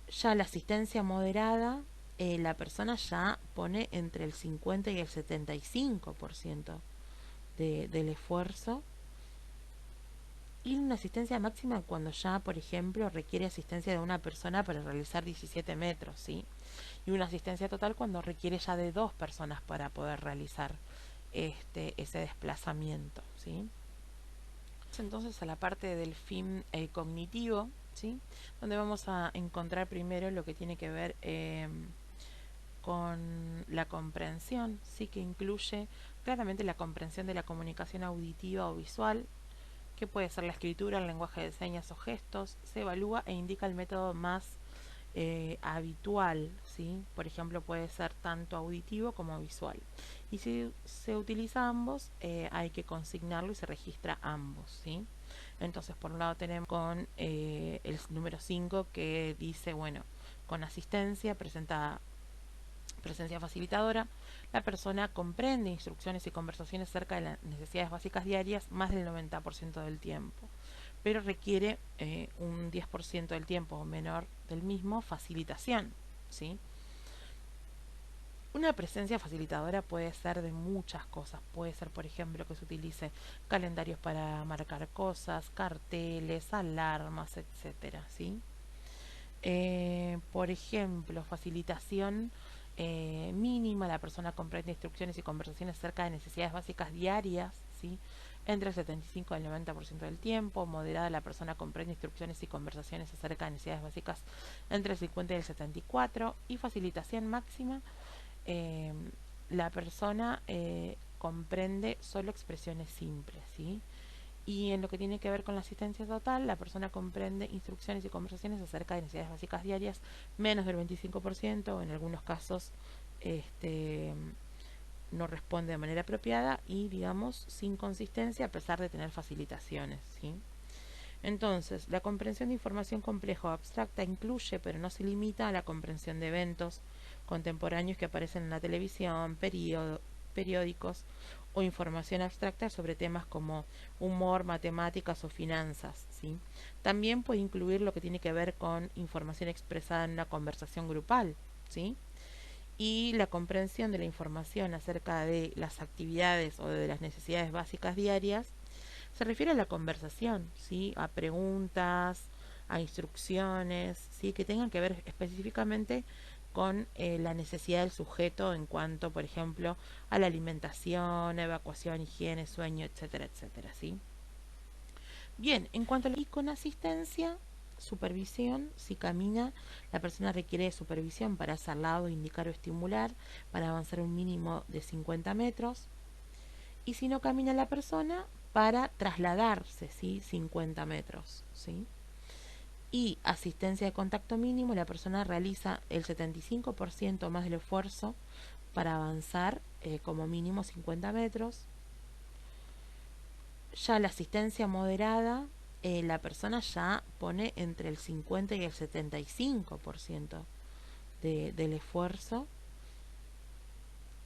Ya la asistencia moderada, la persona ya pone entre el 50 y el 75% del esfuerzo. Y una asistencia máxima cuando ya, por ejemplo, requiere asistencia de una persona para realizar 17 metros, ¿sí? Y una asistencia total cuando requiere ya de dos personas para poder realizar ese desplazamiento, ¿sí? Entonces a la parte del fin cognitivo, ¿sí? Donde vamos a encontrar primero lo que tiene que ver con la comprensión, ¿sí? Que incluye claramente la comprensión de la comunicación auditiva o visual, que puede ser la escritura, el lenguaje de señas o gestos. Se evalúa e indica el método más habitual, ¿sí? Por ejemplo, puede ser tanto auditivo como visual. Y si se utiliza ambos, hay que consignarlo y se registra ambos, ¿sí? Entonces, por un lado tenemos con el número 5 que dice, bueno, con asistencia, presenta presencia facilitadora, la persona comprende instrucciones y conversaciones acerca de las necesidades básicas diarias más del 90% del tiempo, pero requiere un 10% del tiempo o menor del mismo facilitación, ¿sí? Una presencia facilitadora puede ser de muchas cosas. Puede ser, por ejemplo, que se utilice calendarios para marcar cosas, carteles, alarmas, etcétera, ¿sí? Por ejemplo, facilitación mínima, la persona comprende instrucciones y conversaciones acerca de necesidades básicas diarias, ¿sí? Entre el 75 y el 90% del tiempo. Moderada, la persona comprende instrucciones y conversaciones acerca de necesidades básicas entre el 50 y el 74%. Y facilitación máxima, la persona comprende solo expresiones simples, ¿sí? Y en lo que tiene que ver con la asistencia total, la persona comprende instrucciones y conversaciones acerca de necesidades básicas diarias menos del 25%, o en algunos casos este, no responde de manera apropiada y, digamos, sin consistencia a pesar de tener facilitaciones, ¿sí? Entonces, la comprensión de información compleja o abstracta incluye, pero no se limita a la comprensión de eventos contemporáneos que aparecen en la televisión, periódicos o información abstracta sobre temas como humor, matemáticas o finanzas, ¿sí? También puede incluir lo que tiene que ver con información expresada en una conversación grupal, ¿sí? Y la comprensión de la información acerca de las actividades o de las necesidades básicas diarias se refiere a la conversación, ¿sí? A preguntas, a instrucciones, ¿sí? Que tengan que ver específicamente con la necesidad del sujeto en cuanto, por ejemplo, a la alimentación, evacuación, higiene, sueño, etcétera, etcétera, ¿sí? Bien, en cuanto a la y con asistencia, supervisión, si camina, la persona requiere supervisión para hacer al lado, indicar o estimular, para avanzar un mínimo de 50 metros. Y si no camina la persona, para trasladarse, ¿sí? 50 metros, ¿sí? Y asistencia de contacto mínimo, la persona realiza el 75% más del esfuerzo para avanzar como mínimo 50 metros. Ya la asistencia moderada, la persona ya pone entre el 50 y el 75% del esfuerzo.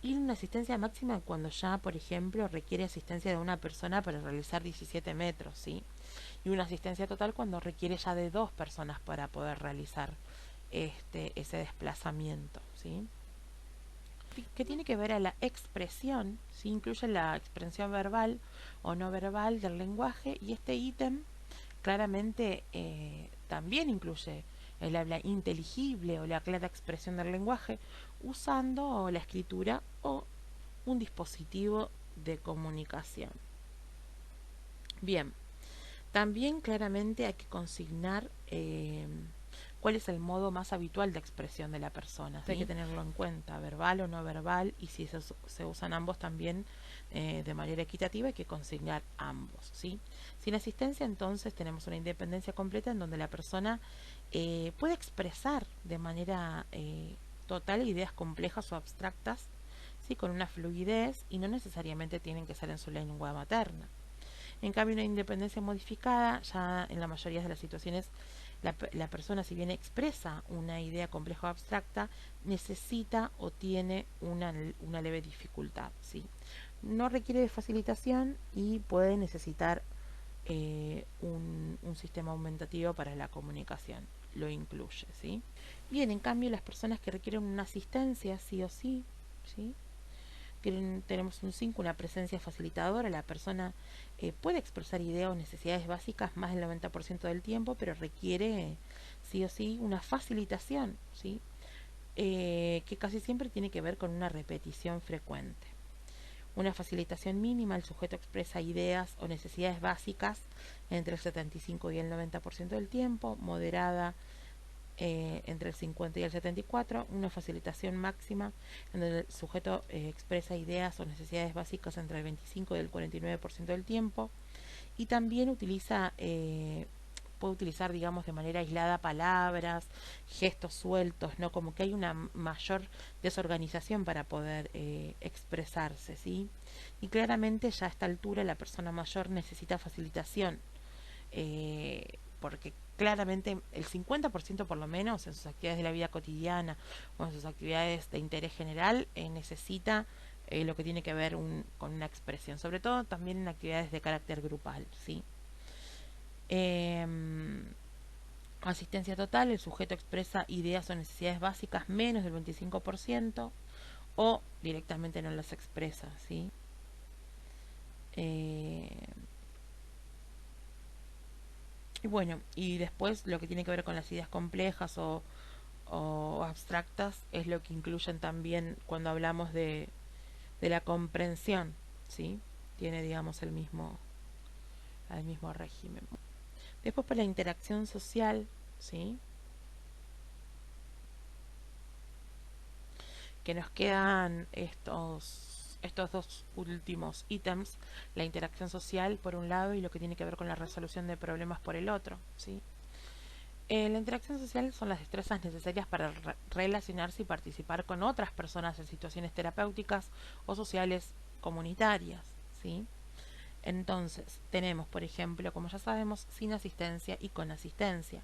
Y una asistencia máxima cuando ya, por ejemplo, requiere asistencia de una persona para realizar 17 metros, ¿sí? Y una asistencia total cuando requiere ya de 2 personas para poder realizar ese desplazamiento, ¿sí? Que tiene que ver a la expresión, ¿sí? Incluye la expresión verbal o no verbal del lenguaje, y este ítem claramente también incluye el habla inteligible o la clara expresión del lenguaje usando la escritura o un dispositivo de comunicación. Bien, también claramente hay que consignar cuál es el modo más habitual de expresión de la persona, ¿sí? Hay que tenerlo en cuenta, verbal o no verbal, y si se usan ambos también de manera equitativa hay que consignar ambos, ¿sí? Sin asistencia entonces tenemos una independencia completa en donde la persona puede expresar de manera total ideas complejas o abstractas, ¿sí? Con una fluidez, y no necesariamente tienen que ser en su lengua materna. En cambio, una independencia modificada, ya en la mayoría de las situaciones, la persona, si bien expresa una idea compleja o abstracta, necesita o tiene una leve dificultad, ¿sí? No requiere de facilitación y puede necesitar un sistema aumentativo para la comunicación. Lo incluye, ¿sí? Bien, en cambio, las personas que requieren una asistencia, sí o sí, ¿sí? Tenemos un 5, una presencia facilitadora. La persona puede expresar ideas o necesidades básicas más del 90% del tiempo, pero requiere sí o sí una facilitación, ¿sí? Que casi siempre tiene que ver con una repetición frecuente. Una facilitación mínima, el sujeto expresa ideas o necesidades básicas entre el 75 y el 90% del tiempo. Moderada, entre el 50 y el 74, una facilitación máxima en donde el sujeto expresa ideas o necesidades básicas entre el 25 y el 49% del tiempo, y también puede utilizar, digamos, de manera aislada palabras, gestos sueltos, ¿no? Como que hay una mayor desorganización para poder expresarse, ¿sí? Y claramente ya a esta altura la persona mayor necesita facilitación, porque claramente el 50% por lo menos en sus actividades de la vida cotidiana o en sus actividades de interés general necesita lo que tiene que ver con una expresión, sobre todo también en actividades de carácter grupal, ¿sí? Asistencia total, el sujeto expresa ideas o necesidades básicas menos del 25% o directamente no las expresa, ¿sí? Y bueno, y después lo que tiene que ver con las ideas complejas o abstractas es lo que incluyen también cuando hablamos de la comprensión, ¿sí? Tiene, digamos, el mismo régimen. Después, para la interacción social, ¿sí? que nos quedan estos dos últimos ítems, la interacción social por un lado y lo que tiene que ver con la resolución de problemas por el otro, ¿sí? La interacción social son las destrezas necesarias para relacionarse y participar con otras personas en situaciones terapéuticas o sociales comunitarias, ¿sí? Entonces, tenemos, por ejemplo, como ya sabemos, sin asistencia y con asistencia.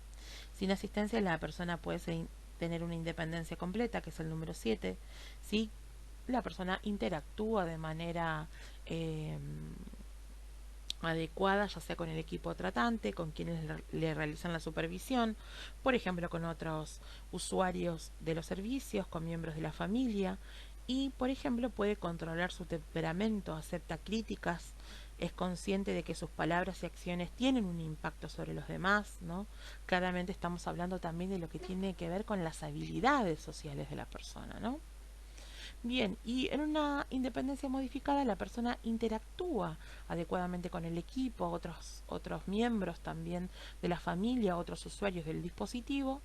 Sin asistencia, la persona puede tener una independencia completa, que es el número 7, si la persona interactúa de manera adecuada, ya sea con el equipo tratante, con quienes le realizan la supervisión, por ejemplo, con otros usuarios de los servicios, con miembros de la familia, y, por ejemplo, puede controlar su temperamento, acepta críticas, es consciente de que sus palabras y acciones tienen un impacto sobre los demás, ¿no? Claramente estamos hablando también de lo que tiene que ver con las habilidades sociales de la persona, ¿no? Bien, y en una independencia modificada la persona interactúa adecuadamente con el equipo, otros miembros también de la familia, otros usuarios del dispositivo,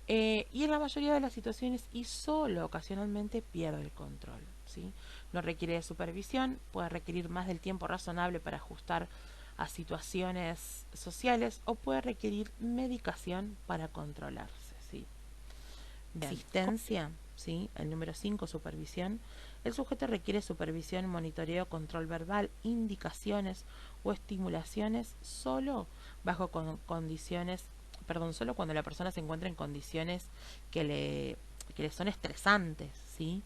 y en la mayoría de las situaciones y solo ocasionalmente pierde el control, ¿sí? No requiere de supervisión, puede requerir más del tiempo razonable para ajustar a situaciones sociales o puede requerir medicación para controlarse, ¿sí? Bien. Asistencia, ¿sí? El número 5, supervisión. El sujeto requiere supervisión, monitoreo, control verbal, indicaciones o estimulaciones solo bajo condiciones, perdón, solo cuando la persona se encuentra en condiciones que le son estresantes, ¿sí?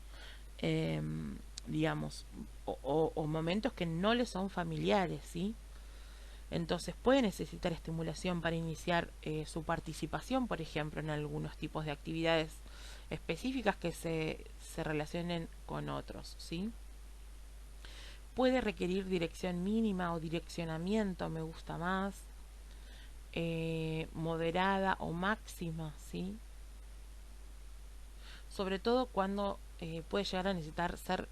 Digamos, o momentos que no le son familiares, ¿sí? Entonces puede necesitar estimulación para iniciar su participación, por ejemplo, en algunos tipos de actividades específicas que se relacionen con otros, ¿sí? Puede requerir dirección mínima o direccionamiento, me gusta más, moderada o máxima, ¿sí? Sobre todo cuando puede llegar a necesitar ser,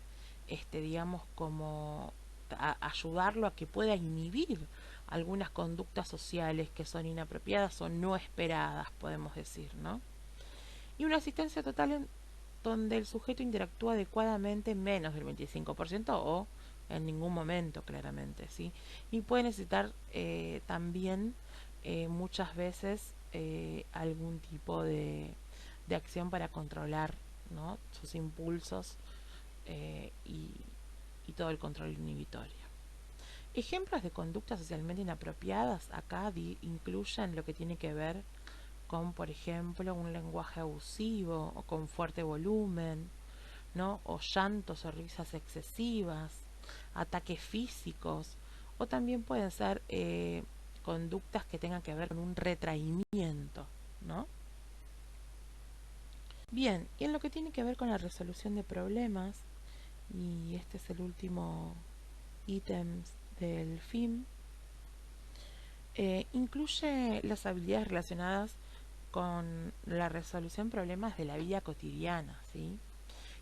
digamos, como ayudarlo a que pueda inhibir algunas conductas sociales que son inapropiadas o no esperadas, podemos decir, ¿no? Y una asistencia total en donde el sujeto interactúa adecuadamente menos del 25% o en ningún momento, claramente, ¿sí? Y puede necesitar también muchas veces algún tipo de acción para controlar, ¿no? Sus impulsos y todo el control inhibitorio. Ejemplos de conductas socialmente inapropiadas acá incluyen lo que tiene que ver con, por ejemplo, un lenguaje abusivo o con fuerte volumen, ¿no? O llantos o risas excesivas, ataques físicos, o también pueden ser conductas que tengan que ver con un retraimiento, ¿no? Bien, y en lo que tiene que ver con la resolución de problemas, y este es el último ítem del FIM, incluye las habilidades relacionadas con la resolución de problemas de la vida cotidiana, ¿sí?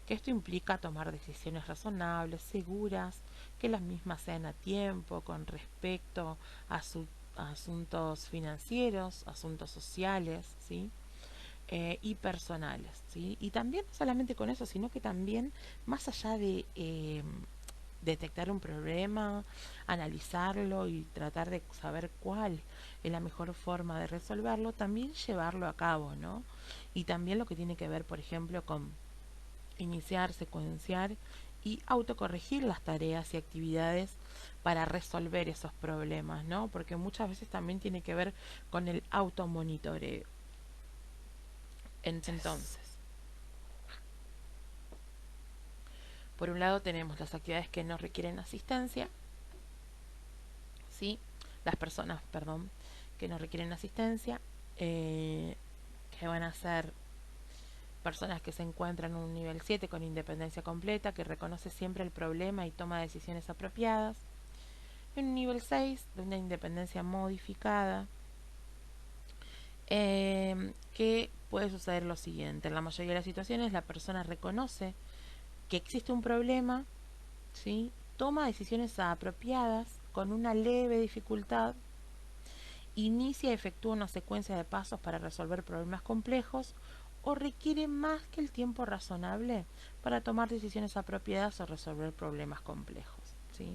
Que esto implica tomar decisiones razonables, seguras, que las mismas sean a tiempo con respecto a asuntos financieros, asuntos sociales, ¿sí? Y personales, ¿sí? Y también no solamente con eso, sino que también más allá de detectar un problema, analizarlo y tratar de saber cuál es la mejor forma de resolverlo, también llevarlo a cabo, ¿no? Y también lo que tiene que ver, por ejemplo, con iniciar, secuenciar y autocorregir las tareas y actividades para resolver esos problemas, ¿no? Porque muchas veces también tiene que ver con el automonitoreo. Entonces, por un lado tenemos las actividades que no requieren asistencia, ¿sí? Las personas, perdón, que no requieren asistencia, que van a ser personas que se encuentran en un nivel 7 con independencia completa, que reconoce siempre el problema y toma decisiones apropiadas. En un nivel 6 de una independencia modificada, que puede suceder lo siguiente. En la mayoría de las situaciones la persona reconoce que existe un problema, ¿sí? Toma decisiones apropiadas con una leve dificultad, inicia y efectúa una secuencia de pasos para resolver problemas complejos o requiere más que el tiempo razonable para tomar decisiones apropiadas o resolver problemas complejos, ¿sí?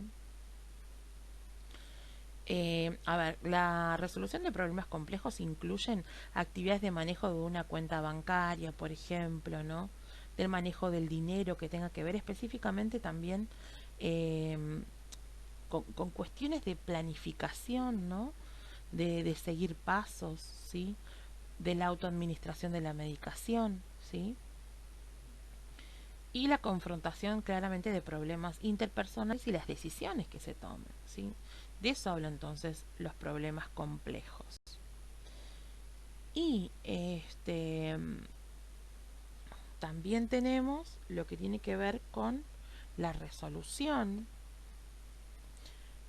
A ver, la resolución de problemas complejos incluyen actividades de manejo de una cuenta bancaria, por ejemplo, ¿no? Del manejo del dinero que tenga que ver específicamente también eh, con cuestiones de planificación, ¿no? De seguir pasos, ¿sí? De la autoadministración de la medicación, ¿sí? Y la confrontación claramente de problemas interpersonales y las decisiones que se tomen, ¿sí? De eso hablan entonces los problemas complejos. Y también tenemos lo que tiene que ver con la resolución.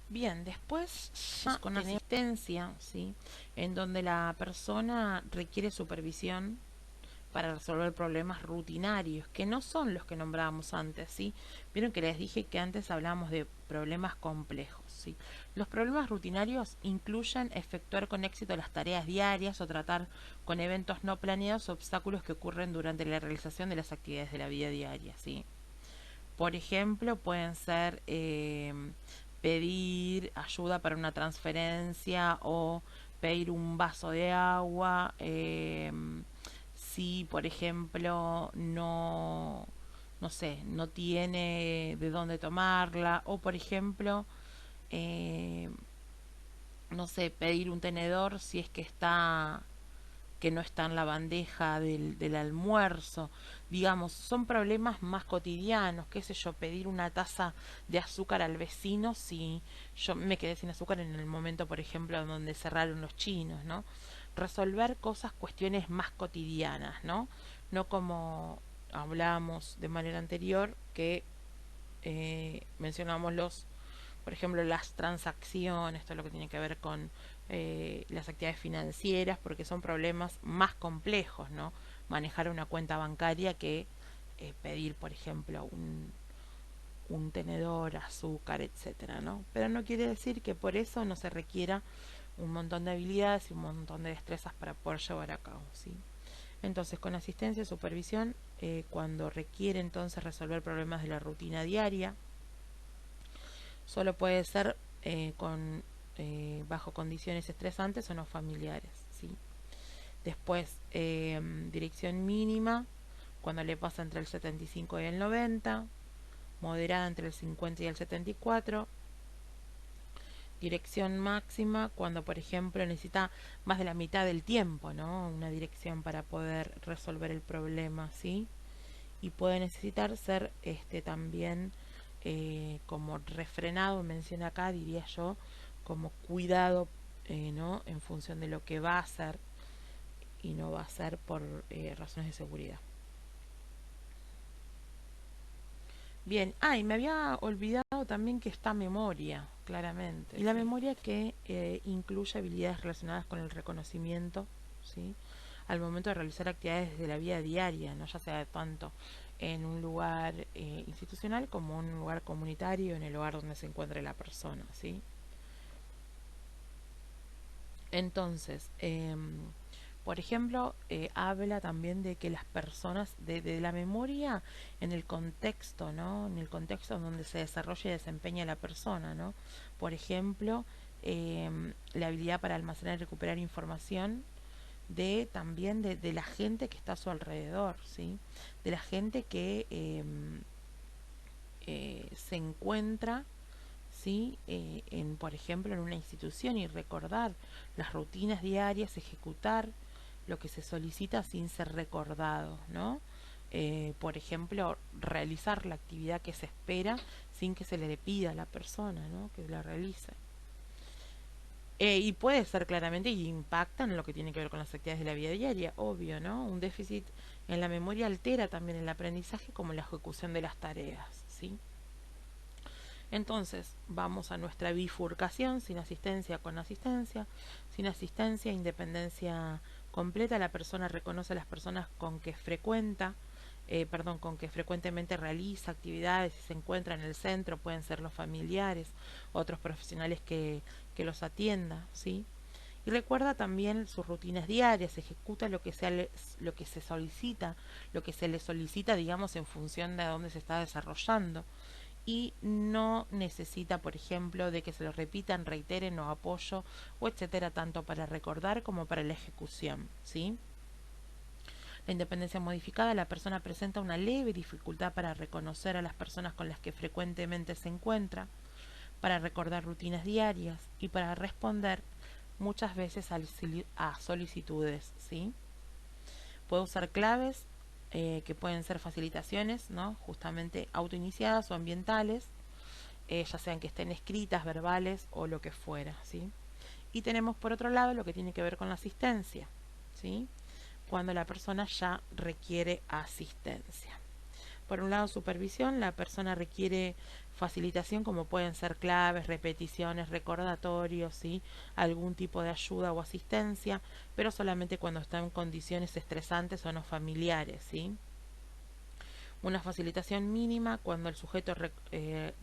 Bien, después ya con asistencia, ¿sí? En donde la persona requiere supervisión para resolver problemas rutinarios, que no son los que nombrábamos antes, ¿sí? Vieron que les dije que antes hablábamos de problemas complejos, ¿sí? Los problemas rutinarios incluyen efectuar con éxito las tareas diarias o tratar con eventos no planeados obstáculos que ocurren durante la realización de las actividades de la vida diaria, ¿sí? Por ejemplo, pueden ser pedir ayuda para una transferencia o pedir un vaso de agua. Si, por ejemplo, no sé, no tiene de dónde tomarla. O, por ejemplo, eh, no sé, pedir un tenedor si es que no está en la bandeja del almuerzo. Digamos, son problemas más cotidianos, qué sé yo, pedir una taza de azúcar al vecino si yo me quedé sin azúcar en el momento, por ejemplo, donde cerraron los chinos, ¿no? Resolver cosas, cuestiones más cotidianas, ¿no? No como hablábamos de manera anterior, que mencionamos por ejemplo, las transacciones, todo lo que tiene que ver con las actividades financieras, porque son problemas más complejos, ¿no? Manejar una cuenta bancaria que pedir, por ejemplo, un tenedor, azúcar, etcétera, ¿no? Pero no quiere decir que por eso no se requiera un montón de habilidades y un montón de destrezas para poder llevar a cabo, ¿sí? Entonces, con asistencia y supervisión, cuando requiere entonces resolver problemas de la rutina diaria, solo puede ser bajo condiciones estresantes o no familiares, ¿sí? Después, dirección mínima, cuando le pasa entre el 75 y el 90, moderada entre el 50 y el 74, dirección máxima, cuando por ejemplo necesita más de la mitad del tiempo, ¿no? Una dirección para poder resolver el problema, ¿sí? Y puede necesitar ser también como refrenado, menciona acá, diría yo, como cuidado, ¿no? En función de lo que va a hacer y no va a ser por razones de seguridad. Bien, y me había olvidado también que está memoria, claramente. Y la memoria que incluye habilidades relacionadas con el reconocimiento, ¿sí? Al momento de realizar actividades de la vida diaria, ¿no? Ya sea tanto en un lugar institucional como en un lugar comunitario, en el lugar donde se encuentre la persona, ¿sí? Entonces, por ejemplo, habla también de que las personas, de la memoria en el contexto, ¿no? En el contexto en donde se desarrolla y desempeña la persona, ¿no? Por ejemplo, la habilidad para almacenar y recuperar información también de la gente que está a su alrededor, ¿sí? De la gente que se encuentra, ¿sí? Por ejemplo, en una institución, y recordar las rutinas diarias, ejecutar lo que se solicita sin ser recordado, ¿no? Por ejemplo, realizar la actividad que se espera sin que se le pida a la persona, ¿no? Que la realice. Y puede ser claramente y impacta en lo que tiene que ver con las actividades de la vida diaria, obvio, ¿no? Un déficit en la memoria altera también el aprendizaje como la ejecución de las tareas, ¿sí? Entonces, vamos a nuestra bifurcación, sin asistencia, con asistencia. Sin asistencia, independencia completa, la persona reconoce a las personas con que con que frecuentemente realiza actividades y se encuentra en el centro, pueden ser los familiares, otros profesionales que los atienda, ¿sí? Y recuerda también sus rutinas diarias, ejecuta lo que se solicita, lo que se le solicita, digamos, en función de dónde se está desarrollando. Y no necesita, por ejemplo, de que se lo repitan, reiteren o apoyo o etcétera, tanto para recordar como para la ejecución, ¿sí? La independencia modificada, la persona presenta una leve dificultad para reconocer a las personas con las que frecuentemente se encuentra, para recordar rutinas diarias y para responder muchas veces a solicitudes, ¿sí? Puede usar claves que pueden ser facilitaciones, ¿no? Justamente autoiniciadas o ambientales, ya sean que estén escritas, verbales o lo que fuera, ¿sí? Y tenemos por otro lado lo que tiene que ver con la asistencia, ¿sí? Cuando la persona ya requiere asistencia. Por un lado, supervisión, la persona requiere facilitación como pueden ser claves, repeticiones, recordatorios, ¿sí? Algún tipo de ayuda o asistencia, pero solamente cuando está en condiciones estresantes o no familiares, ¿sí? Una facilitación mínima cuando el sujeto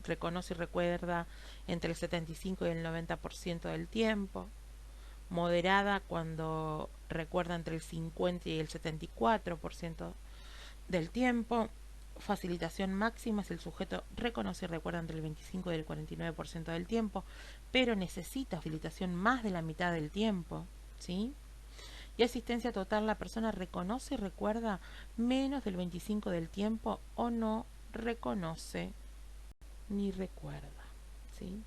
reconoce y recuerda entre el 75 y el 90% del tiempo. Moderada cuando recuerda entre el 50 y el 74% del tiempo. Facilitación máxima si el sujeto reconoce y recuerda entre el 25 y el 49% del tiempo, pero necesita facilitación más de la mitad del tiempo, ¿sí? Y asistencia total, la persona reconoce y recuerda menos del 25 del tiempo o no reconoce ni recuerda, ¿sí?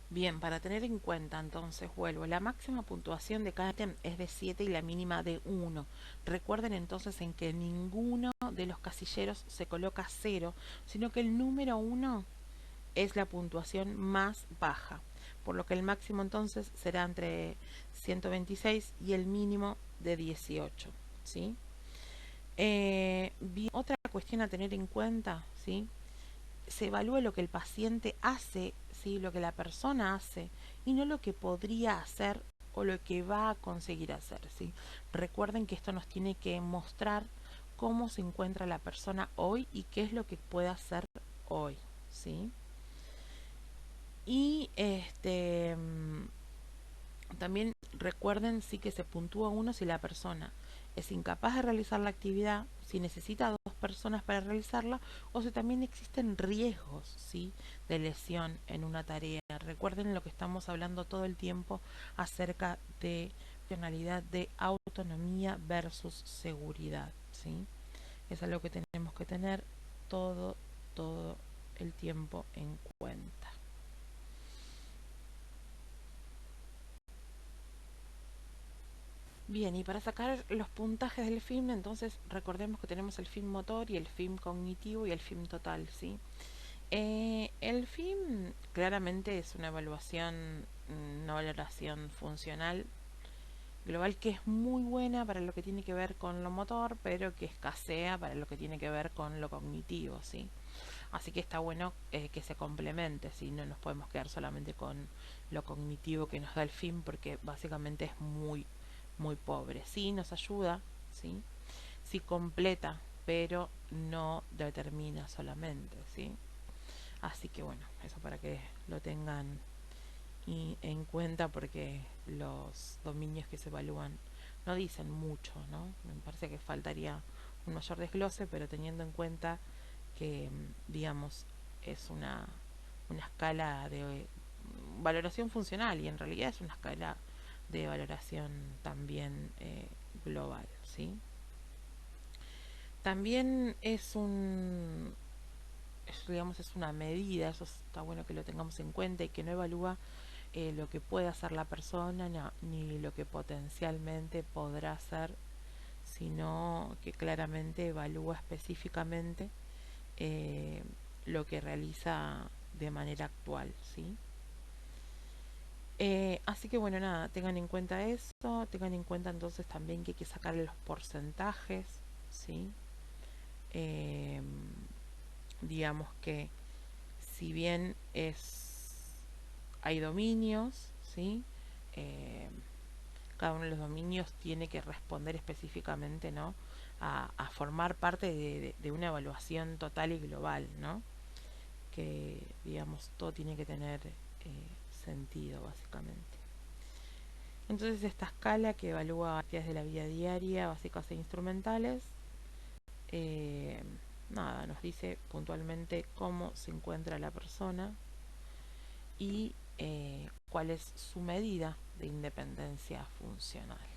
Bien, para tener en cuenta entonces, vuelvo, la máxima puntuación de cada ítem es de 7 y la mínima de 1. Recuerden entonces en que ninguno de los casilleros se coloca 0, sino que el número 1 es la puntuación más baja, por lo que el máximo entonces será entre 126 y el mínimo de 18, ¿sí? Bien, otra cuestión a tener en cuenta, ¿sí? Se evalúe lo que el paciente hace, ¿sí? Lo que la persona hace y no lo que podría hacer o lo que va a conseguir hacer, ¿sí? Recuerden que esto nos tiene que mostrar cómo se encuentra la persona hoy y qué es lo que puede hacer hoy, ¿sí? Y también recuerden sí que se puntúa uno si la persona es incapaz de realizar la actividad, si necesita dos personas para realizarla o si también existen riesgos, ¿sí? De lesión en una tarea. Recuerden lo que estamos hablando todo el tiempo acerca de funcionalidad de autonomía versus seguridad, ¿sí? Es algo que tenemos que tener todo el tiempo en cuenta. Bien, y para sacar los puntajes del film, entonces recordemos que tenemos el film motor y el film cognitivo y el film total, ¿sí? El film claramente es una evaluación, una valoración funcional global que es muy buena para lo que tiene que ver con lo motor, pero que escasea para lo que tiene que ver con lo cognitivo, ¿sí? Así que está bueno que se complemente, ¿sí? No nos podemos quedar solamente con lo cognitivo que nos da el film porque básicamente es muy pobre. Sí nos ayuda, ¿sí? Sí completa, pero no determina solamente, ¿sí? Así que bueno, eso para que lo tengan en cuenta porque los dominios que se evalúan no dicen mucho, ¿no? Me parece que faltaría un mayor desglose, pero teniendo en cuenta que, digamos, es una escala de valoración funcional y en realidad es una escala de valoración también global, ¿sí? También digamos, es una medida, eso está bueno que lo tengamos en cuenta y que no evalúa lo que puede hacer la persona ni lo que potencialmente podrá hacer, sino que claramente evalúa específicamente eh, lo que realiza de manera actual, ¿sí? Así que bueno, nada, tengan en cuenta eso, tengan en cuenta entonces también que hay que sacarle los porcentajes, ¿sí? Eh, digamos que si bien hay dominios, ¿sí? Eh, cada uno de los dominios tiene que responder específicamente, ¿no? A formar parte de una evaluación total y global, ¿no? Que, digamos, todo tiene que tener sentido, básicamente. Entonces esta escala que evalúa actividades de la vida diaria, básicas e instrumentales, nada, nos dice puntualmente cómo se encuentra la persona y cuál es su medida de independencia funcional.